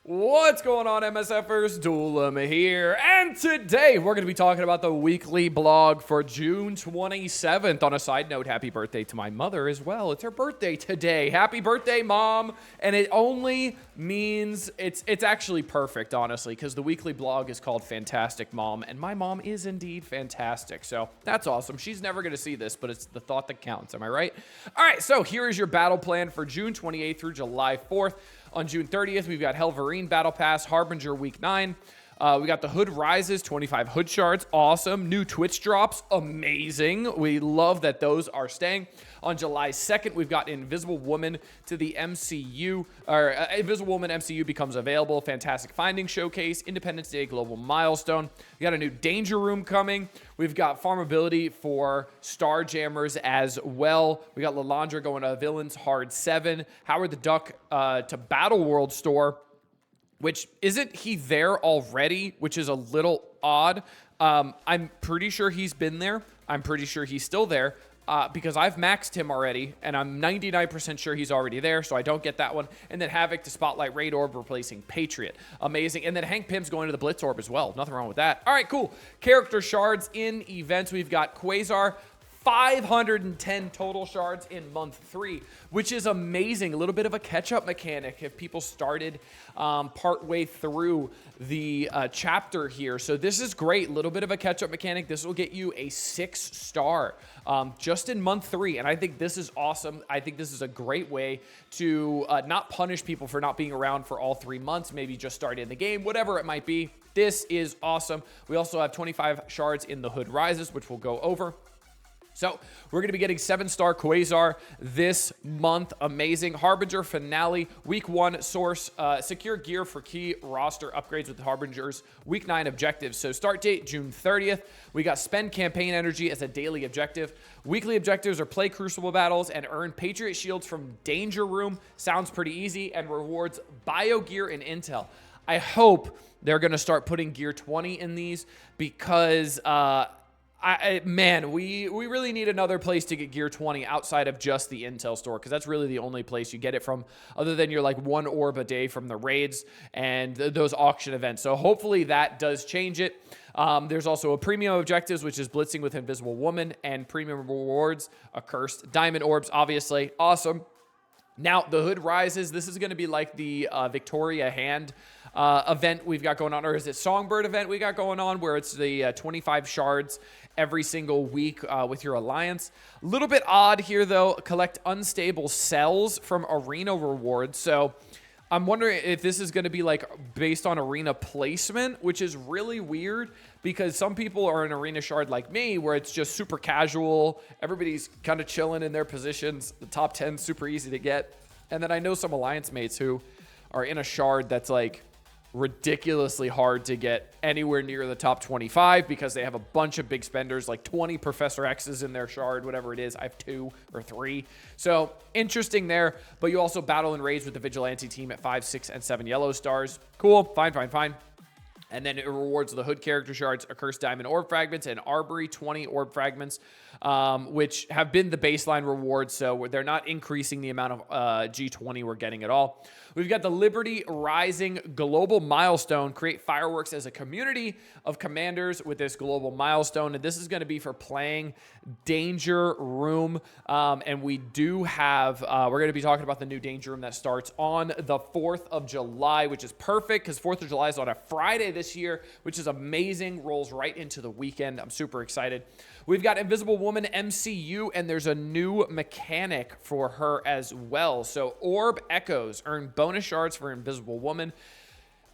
What's going on, MSFers? Doolum here, and today we're going to be talking about the weekly blog for June 27th. On a side note, happy birthday to my mother as well. It's her birthday today. Happy birthday, Mom! And it only means it's actually perfect, honestly, because the weekly blog is called Fantastic Mom, and my mom is indeed fantastic. So that's awesome. She's never going to see this, but it's the thought that counts. Am I right? All right, so here is your battle plan for June 28th through July 4th. On June 30th, we've got Helverine Battle Pass, Harbinger Week 9. We got the Hood Rises, 25 Hood Shards. Awesome. New Twitch drops. Amazing. We love that those are staying. On July 2nd, we've got Invisible Woman to the MCU, or Invisible Woman MCU becomes available. Fantastic Finding Showcase, Independence Day Global Milestone. We got a new Danger Room coming. We've got farmability for Starjammers as well. We got Lalandra going to Villains Hard 7. Howard the Duck to Battle World Store. Which, isn't he there already? Which is a little odd. I'm pretty sure he's been there. I'm pretty sure he's still there because I've maxed him already, and I'm 99% sure he's already there, so I don't get that one. And then Havoc to Spotlight Raid Orb replacing Patriot. Amazing. And then Hank Pym's going to the Blitz Orb as well. Nothing wrong with that. All right, cool. Character shards in events. We've got Quasar. 510 total shards in month 3, which is amazing. A little bit of a catch-up mechanic if people started partway through the chapter here. So this is great. A little bit of a catch-up mechanic. This will get you a 6-star just in month 3, and I think this is awesome. I think this is a great way to not punish people for not being around for all 3 months, maybe just start in the game, whatever it might be. This is awesome. We also have 25 shards in the Hood Rises, which we'll go over. So we're going to be getting 7-star Quasar this month. Amazing. Harbinger Finale. Week 1 source. Secure gear for key roster upgrades with Harbinger's Week 9 objectives. So start date June 30th. We got spend campaign energy as a daily objective. Weekly objectives are play Crucible battles and earn Patriot shields from Danger Room. Sounds pretty easy, and rewards bio gear and intel. I hope they're going to start putting gear 20 in these because... man, we really need another place to get gear 20 outside of just the Intel store, because that's really the only place you get it from, other than your like 1 orb a day from the raids and those auction events. So hopefully that does change it. There's also a premium objectives, which is blitzing with Invisible Woman, and premium rewards, accursed diamond orbs, obviously. Awesome. Now, the Hood Rises. This is going to be like the Victoria Hand event we've got going on, or is it Songbird event we got going on, where it's the 25 shards every single week with your alliance. A little bit odd here, though. Collect unstable cells from arena rewards. So I'm wondering if this is going to be like based on arena placement, which is really weird because some people are an arena shard like me, where it's just super casual. Everybody's kind of chilling in their positions. The top 10 super easy to get. And then I know some alliance mates who are in a shard that's like ridiculously hard to get anywhere near the top 25 because they have a bunch of big spenders, like 20 Professor X's in their shard, whatever it is. I have 2 or 3. So interesting there. But you also battle and raids with the Vigilante team at 5, 6, and 7 yellow stars. Cool. Fine. And then it rewards the Hood character shards, Accursed Diamond Orb Fragments, and Arbory 20 Orb Fragments, which have been the baseline rewards, so they're not increasing the amount of G20 we're getting at all. We've got the Liberty Rising Global Milestone. Create fireworks as a community of commanders with this global milestone, and this is going to be for playing Danger Room, and we do have, we're going to be talking about the new Danger Room that starts on the 4th of July, which is perfect because 4th of July is on a Friday this year, which is amazing. Rolls right into the weekend. I'm super excited. We've got Invisible Woman MCU, and there's a new mechanic for her as well. So Orb Echoes. Earn bonus shards for Invisible Woman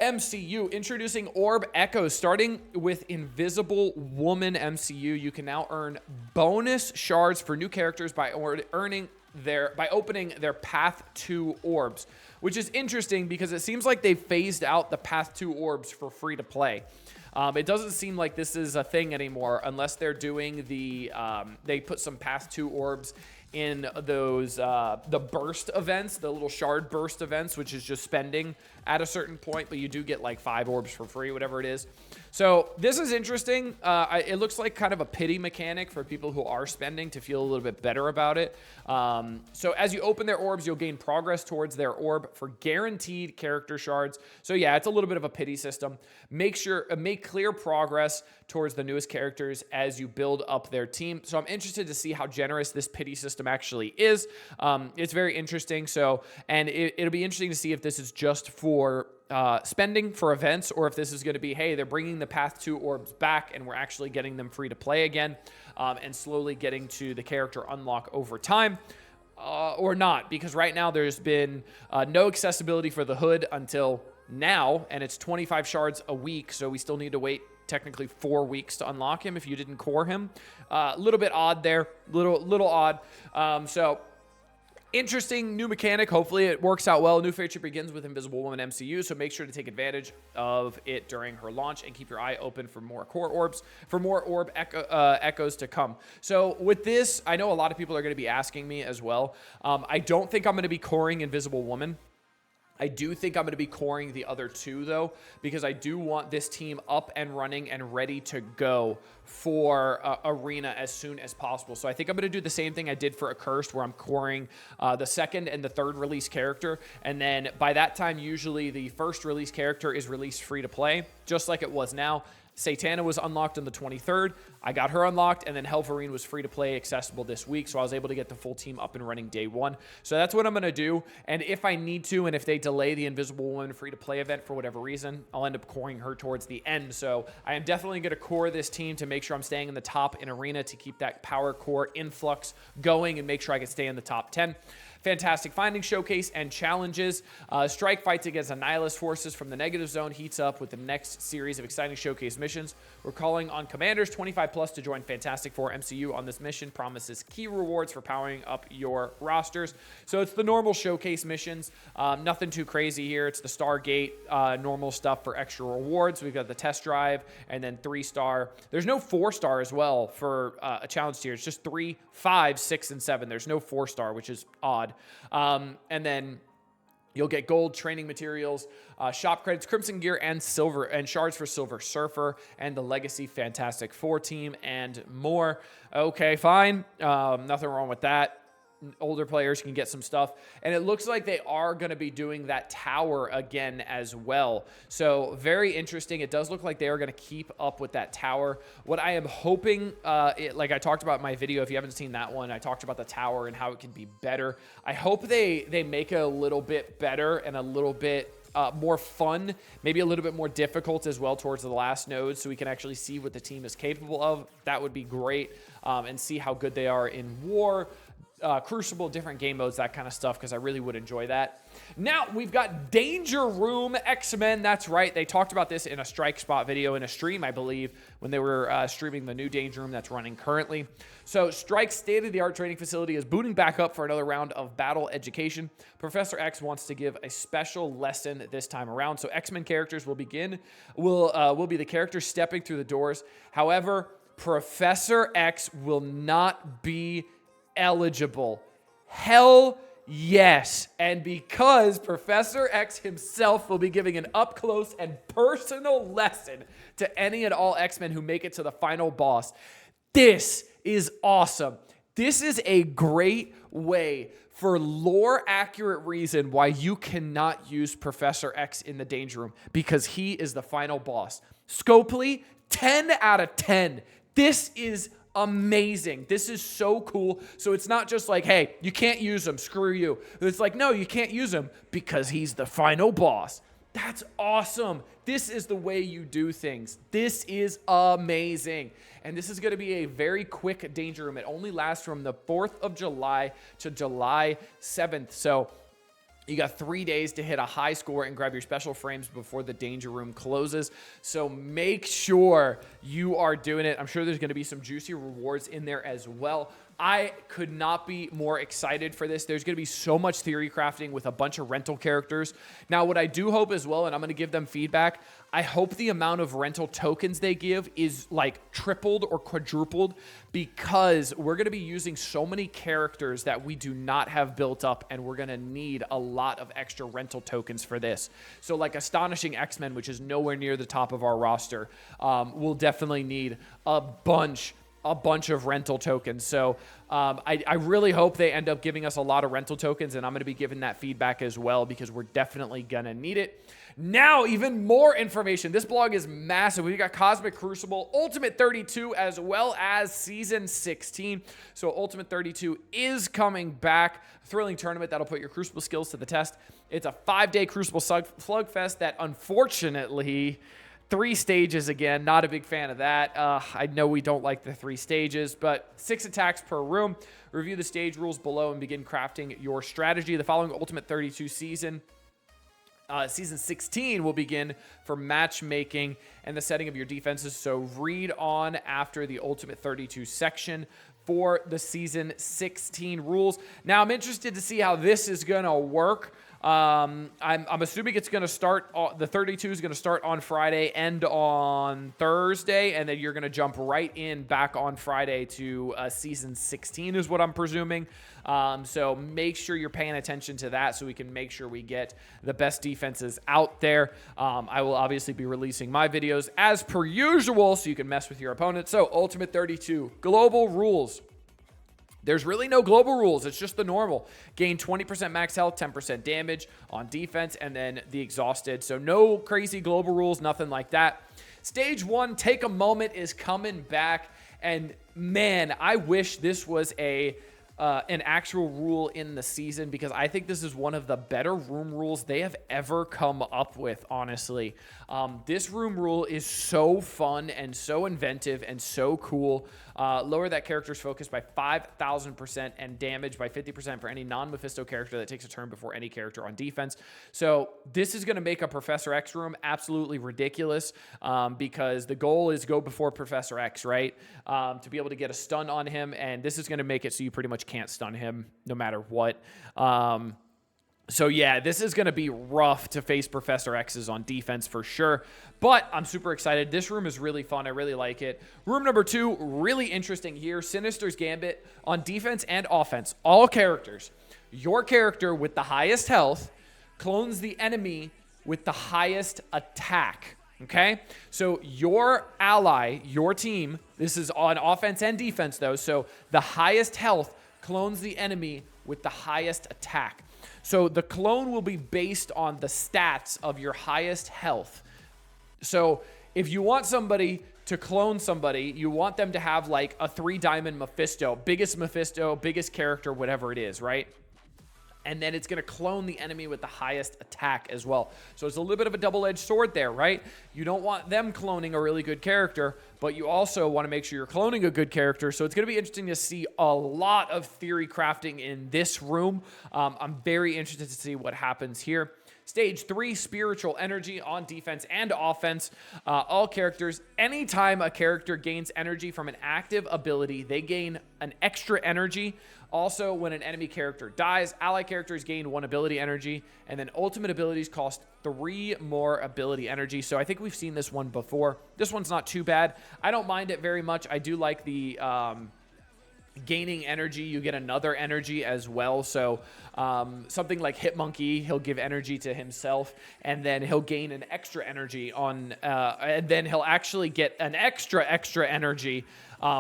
MCU. Introducing Orb Echoes. Starting with Invisible Woman MCU, you can now earn bonus shards for new characters by opening their Path 2 orbs, which is interesting because it seems like they phased out the Path 2 orbs for free to play. It doesn't seem like this is a thing anymore unless they're doing the, they put some Path 2 orbs in those, the burst events, the little shard burst events, which is just spending at a certain point, but you do get like 5 orbs for free, whatever it is. So this is interesting. It looks like kind of a pity mechanic for people who are spending to feel a little bit better about it. So as you open their orbs, you'll gain progress towards their orb for guaranteed character shards. So yeah, it's a little bit of a pity system. Make clear progress towards the newest characters as you build up their team. So I'm interested to see how generous this pity system actually is. It's very interesting. So, and it'll be interesting to see if this is just for spending for events, or if this is going to be, hey, they're bringing the Path 2 orbs back and we're actually getting them free to play again, and slowly getting to the character unlock over time. Or not, because right now there's been no accessibility for the hood until now, and it's 25 shards a week, so we still need to wait technically 4 weeks to unlock him if you didn't core him. A little bit odd there, little odd. So interesting new mechanic. Hopefully it works out well. New feature begins with Invisible Woman MCU, so make sure to take advantage of it during her launch and keep your eye open for more core orbs, for more orb echoes to come. So with this, I know a lot of people are going to be asking me as well. I don't think I'm going to be coring Invisible Woman. I do think I'm going to be coring the other 2, though, because I do want this team up and running and ready to go for Arena as soon as possible. So I think I'm going to do the same thing I did for Accursed, where I'm coring the 2nd and the 3rd release character. And then by that time, usually the 1st release character is released free to play, just like it was now. Satana was unlocked on the 23rd. I got her unlocked, and then Helverine was free to play, accessible this week, so I was able to get the full team up and running day 1. So that's what I'm going to do, and if I need to, and if they delay the Invisible Woman free to play event for whatever reason, I'll end up coring her towards the end. So I am definitely going to core this team to make sure I'm staying in the top in Arena to keep that power core influx going and make sure I can stay in the top 10. Fantastic Finding Showcase and challenges. Strike fights against Annihilus forces from the negative zone heats up with the next series of exciting showcase missions. We're calling on commanders 25+ to join Fantastic Four MCU on this mission. Promises key rewards for powering up your rosters. So it's the normal showcase missions. Nothing too crazy here. It's the Stargate normal stuff for extra rewards. We've got the test drive and then 3-star. There's no 4-star as well for a challenge tier. It's just 3, 5, 6, and 7. There's no 4-star, which is odd. And then you'll get gold training materials, shop credits, crimson gear, and silver and shards for Silver Surfer and the Legacy Fantastic Four team and more. Okay, fine. Nothing wrong with that. Older players can get some stuff, and it looks like they are going to be doing that tower again as well. So very interesting. It does look like they are going to keep up with that tower. What I am hoping, like I talked about in my video, if you haven't seen that one, I talked about the tower and how it can be better. I hope they make it a little bit better and a little bit more fun, maybe a little bit more difficult as well towards the last node, so we can actually see what the team is capable of. That would be great, and see how good they are in war, Crucible, different game modes, that kind of stuff, because I really would enjoy that. Now, we've got Danger Room X-Men. That's right. They talked about this in a Strike Spot video in a stream, I believe, when they were streaming the new Danger Room that's running currently. So Strike's state-of-the-art training facility is booting back up for another round of battle education. Professor X wants to give a special lesson this time around. So X-Men characters will be the characters stepping through the doors. However, Professor X will not be eligible. Hell yes. And because Professor X himself will be giving an up-close and personal lesson to any and all X-Men who make it to the final boss, this is awesome. This is a great way for lore-accurate reason why you cannot use Professor X in the Danger Room, because he is the final boss. Scopely, 10 out of 10. This is amazing. This is so cool. So it's not just like, hey, you can't use him, screw you. It's like, no, you can't use him because he's the final boss. That's awesome. This is the way you do things. This is amazing. And this is going to be a very quick Danger Room. It only lasts from the 4th of July to July 7th. So you got 3 days to hit a high score and grab your special frames before the Danger Room closes. So make sure you are doing it. I'm sure there's going to be some juicy rewards in there as well. I could not be more excited for this. There's going to be so much theory crafting with a bunch of rental characters. Now, what I do hope as well, and I'm going to give them feedback, I hope the amount of rental tokens they give is like tripled or quadrupled, because we're going to be using so many characters that we do not have built up, and we're going to need a lot of extra rental tokens for this. So like Astonishing X-Men, which is nowhere near the top of our roster, will definitely need a bunch of rental tokens. So I really hope they end up giving us a lot of rental tokens, and I'm going to be giving that feedback as well, because we're definitely going to need it. Now, even more information. This blog is massive. We've got Cosmic Crucible, Ultimate 32, as well as Season 16. So Ultimate 32 is coming back. A thrilling tournament that'll put your Crucible skills to the test. It's a 5-day Crucible slugfest that, unfortunately, 3 stages again. Not a big fan of that. I know we don't like the 3 stages, but 6 attacks per room. Review the stage rules below and begin crafting your strategy. The following Ultimate 32 season 16 will begin for matchmaking and the setting of your defenses. So read on after the Ultimate 32 section for the Season 16 rules. Now, I'm interested to see how this is going to work. I'm assuming it's going to start, the 32 is going to start on Friday, end on Thursday, and then you're going to jump right in back on Friday to Season 16 is what I'm presuming. So make sure you're paying attention to that so we can make sure we get the best defenses out there. I will obviously be releasing my videos as per usual so you can mess with your opponent. So Ultimate 32, global rules. There's really no global rules. It's just the normal. Gain 20% max health, 10% damage on defense, and then the exhausted. So no crazy global rules, nothing like that. Stage 1, Take a Moment, is coming back. And man, I wish this was an actual rule in the season, because I think this is one of the better room rules they have ever come up with, honestly. This room rule is so fun and so inventive and so cool. Lower that character's focus by 5,000% and damage by 50% for any non-Mephisto character that takes a turn before any character on defense. So this is going to make a Professor X room absolutely ridiculous, because the goal is go before Professor X, right? To be able to get a stun on him, and this is going to make it so you pretty much can't stun him no matter what. So yeah, this is going to be rough to face Professor X's on defense for sure, but I'm super excited. This room is really fun. I really like it. Room number 2, really interesting here. Sinister's Gambit on defense and offense. All characters. Your character with the highest health clones the enemy with the highest attack. Okay? So your ally, your team, this is on offense and defense though, so the highest health clones the enemy with the highest attack. So the clone will be based on the stats of your highest health. So if you want somebody to clone somebody, you want them to have like a 3-diamond Mephisto, biggest character, whatever it is, right? And then it's going to clone the enemy with the highest attack as well. So it's a little bit of a double-edged sword there, right? You don't want them cloning a really good character, but you also want to make sure you're cloning a good character. So it's going to be interesting to see a lot of theory crafting in this room. I'm very interested to see what happens here. Stage 3, Spiritual Energy on defense and offense. All characters, anytime a character gains energy from an active ability, they gain an extra energy. Also, when an enemy character dies, ally characters gain 1 ability energy, and then ultimate abilities cost 3 more ability energy. So I think we've seen this one before. This one's not too bad. I don't mind it very much. I do like the gaining energy. You get another energy as well. So something like Hitmonkey, he'll give energy to himself, and then he'll gain an extra energy on, and then he'll actually get an extra energy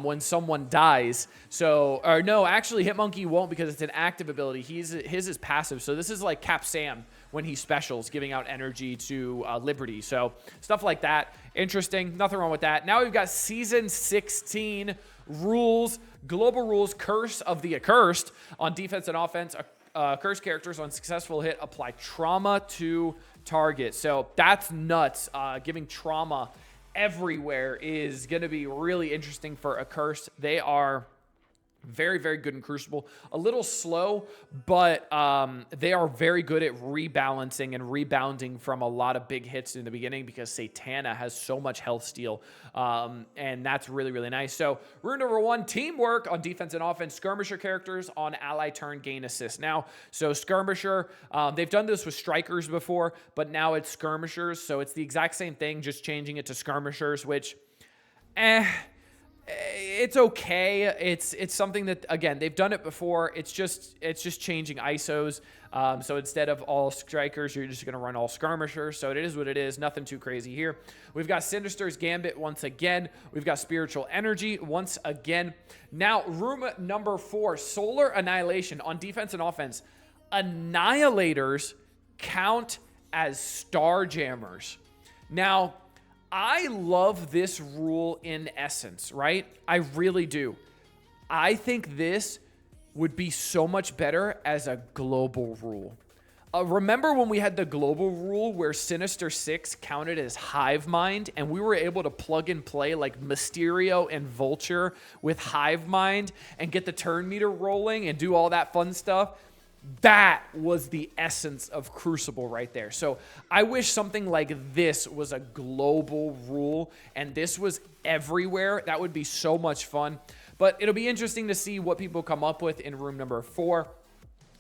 when someone dies. So, or no, actually Hitmonkey won't, because it's an active ability. His is passive. So this is like Cap Sam when he specials, giving out energy to Liberty. So stuff like that. Interesting. Nothing wrong with that. Now we've got Season 16 rules, global rules, Curse of the Accursed on defense and offense. Cursed characters on successful hit apply trauma to target. So that's nuts. Giving trauma everywhere is going to be really interesting for Accursed. They are Very, very good in Crucible. A little slow, but they are very good at rebalancing and rebounding from a lot of big hits in the beginning because Satana has so much health steal, and that's really, really nice. So rune number 1, teamwork on defense and offense. Skirmisher characters on ally turn gain assist. Now, so Skirmisher, they've done this with Strikers before, but now it's Skirmishers, so it's the exact same thing, just changing it to Skirmishers, which, it's okay. It's something that, again, they've done it before. It's just changing ISOs. So instead of all strikers, you're just going to run all skirmishers. So it is what it is. Nothing too crazy here. We've got Sinister's Gambit once again. We've got Spiritual Energy once again. Now, room number 4, Solar Annihilation on defense and offense. Annihilators count as Starjammers. Now, I love this rule in essence, right? I really do. I think this would be so much better as a global rule. Remember when we had the global rule where Sinister 6 counted as Hive Mind, and we were able to plug and play like Mysterio and Vulture with Hive Mind and get the turn meter rolling and do all that fun stuff? That was the essence of Crucible right there. So I wish something like this was a global rule and this was everywhere. That would be so much fun. But it'll be interesting to see what people come up with in room number 4.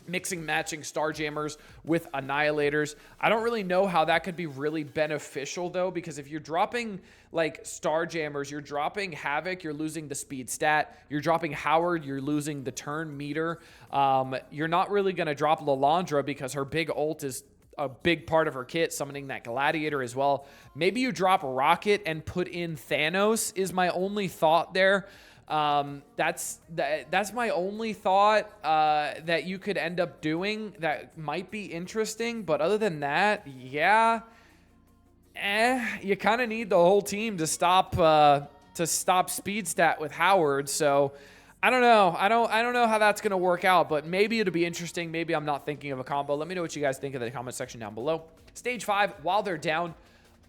Mixing, matching Starjammers with Annihilators. I don't really know how that could be really beneficial, though, because if you're dropping, like, Starjammers, you're dropping Havoc, you're losing the speed stat. You're dropping Howard, you're losing the turn meter. You're not really going to drop Lalandra because her big ult is a big part of her kit, summoning that Gladiator as well. Maybe you drop Rocket and put in Thanos is my only thought there. That's my only thought that you could end up doing that might be interesting. But other than that, yeah, you kind of need the whole team to stop speed stat with Howard. So I don't know. I don't know how that's gonna work out. But maybe it'll be interesting. Maybe I'm not thinking of a combo. Let me know what you guys think in the comment section down below. Stage 5, while they're down,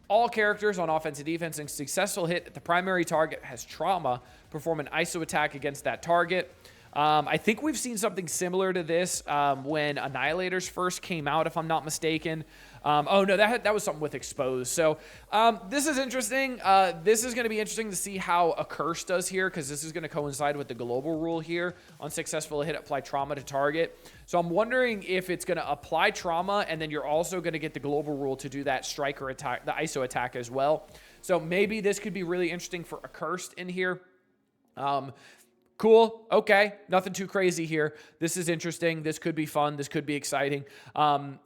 all characters on offense and defense and successful hit at the primary target has trauma. Perform an ISO attack against that target. I think we've seen something similar to this when Annihilators first came out, if I'm not mistaken. Oh, no, that was something with Exposed. So this is interesting. This is going to be interesting to see how a Curse does here, because this is going to coincide with the global rule here. On successful hit, apply trauma to target. So I'm wondering if it's going to apply trauma, and then you're also going to get the global rule to do that striker attack, the ISO attack as well. So maybe this could be really interesting for a Cursed in here. Cool. Okay. Nothing too crazy here. This is interesting. This could be fun. This could be exciting. I'm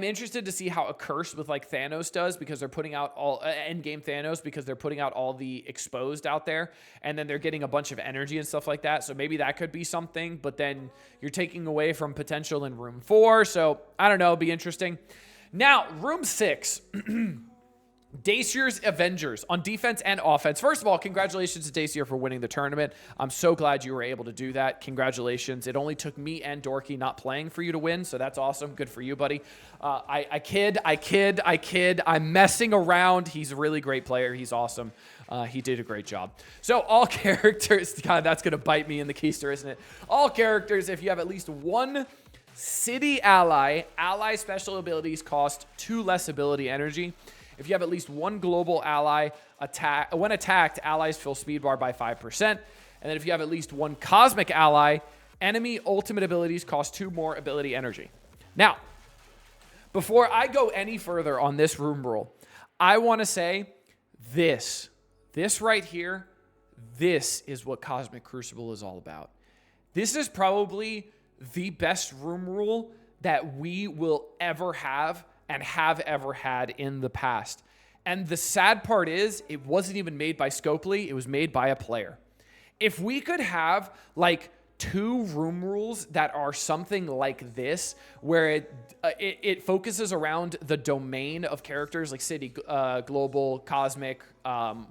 interested to see how a Curse with like Thanos does, because they're putting out all endgame Thanos, because they're putting out all the Exposed out there, and then they're getting a bunch of energy and stuff like that. So maybe that could be something, but then you're taking away from potential in room 4. So I don't know. It'll be interesting. Now, room 6. Dacier's Avengers on defense and offense. First of all, congratulations to Dacier for winning the tournament. I'm so glad you were able to do that. Congratulations. It only took me and Dorky not playing for you to win, so that's awesome. Good for you, buddy. I kid. I'm messing around. He's a really great player. He's awesome. He did a great job. So all characters, God, that's going to bite me in the keister, isn't it? All characters, if you have at least one city ally special abilities cost 2 less ability energy. If you have at least one global ally, when attacked, allies fill speed bar by 5%. And then if you have at least one cosmic ally, enemy ultimate abilities cost 2 more ability energy. Now, before I go any further on this room rule, I want to say this right here, this is what Cosmic Crucible is all about. This is probably the best room rule that we will ever have and have ever had in the past. And the sad part is, it wasn't even made by Scopely, it was made by a player. If we could have like 2 room rules that are something like this, where it focuses around the domain of characters like city, global, cosmic,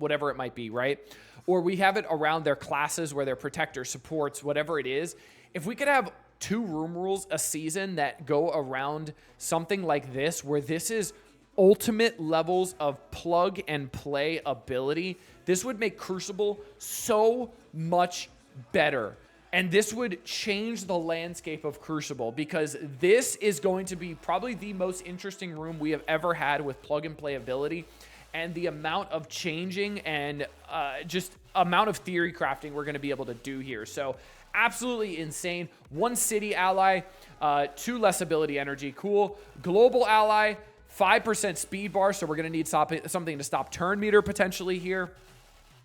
whatever it might be, right? Or we have it around their classes, where they're protectors, supports, whatever it is. If we could have 2 room rules a season that go around something like this, where this is ultimate levels of plug and play ability, this would make Crucible so much better. And this would change the landscape of Crucible, because this is going to be probably the most interesting room we have ever had with plug and play ability, and the amount of changing and just amount of theory crafting we're going to be able to do here. So absolutely insane. 1 city ally, 2 less ability energy. Cool. Global ally, 5% speed bar. So we're going to need something to stop turn meter potentially here.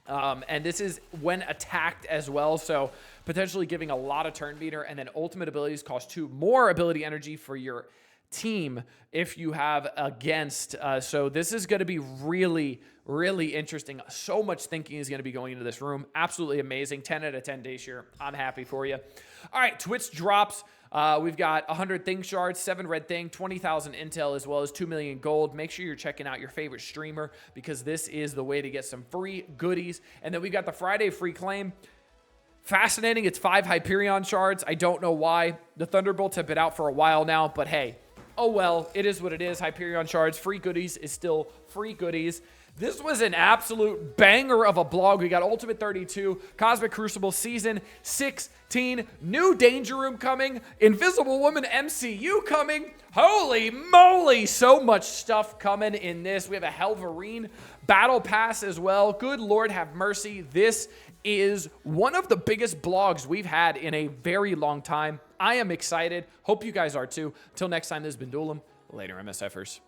And this is when attacked as well, so potentially giving a lot of turn meter. And then ultimate abilities cost 2 more ability energy for your team if you have against. So this is going to be really, really interesting. So much thinking is going to be going into this room. Absolutely amazing. 10 out of 10 days here. I'm happy for you. All right, Twitch drops. We've got 100 thing shards, 7 red thing, 20,000 intel, as well as 2 million gold. Make sure you're checking out your favorite streamer, because this is the way to get some free goodies. And then we've got the Friday free claim. Fascinating. It's 5 Hyperion shards. I don't know why. The Thunderbolts have been out for a while now, but hey, oh well, it is what it is. Hyperion shards, free goodies is still free goodies. This was an absolute banger of a blog. We got Ultimate 32, Cosmic Crucible Season 16, new Danger Room coming, Invisible Woman MCU coming. Holy moly, so much stuff coming in this. We have a Helverine Battle Pass as well. Good Lord have mercy. This is one of the biggest blogs we've had in a very long time. I am excited. Hope you guys are too. Till next time, this has been Duelim. Later, MSFers.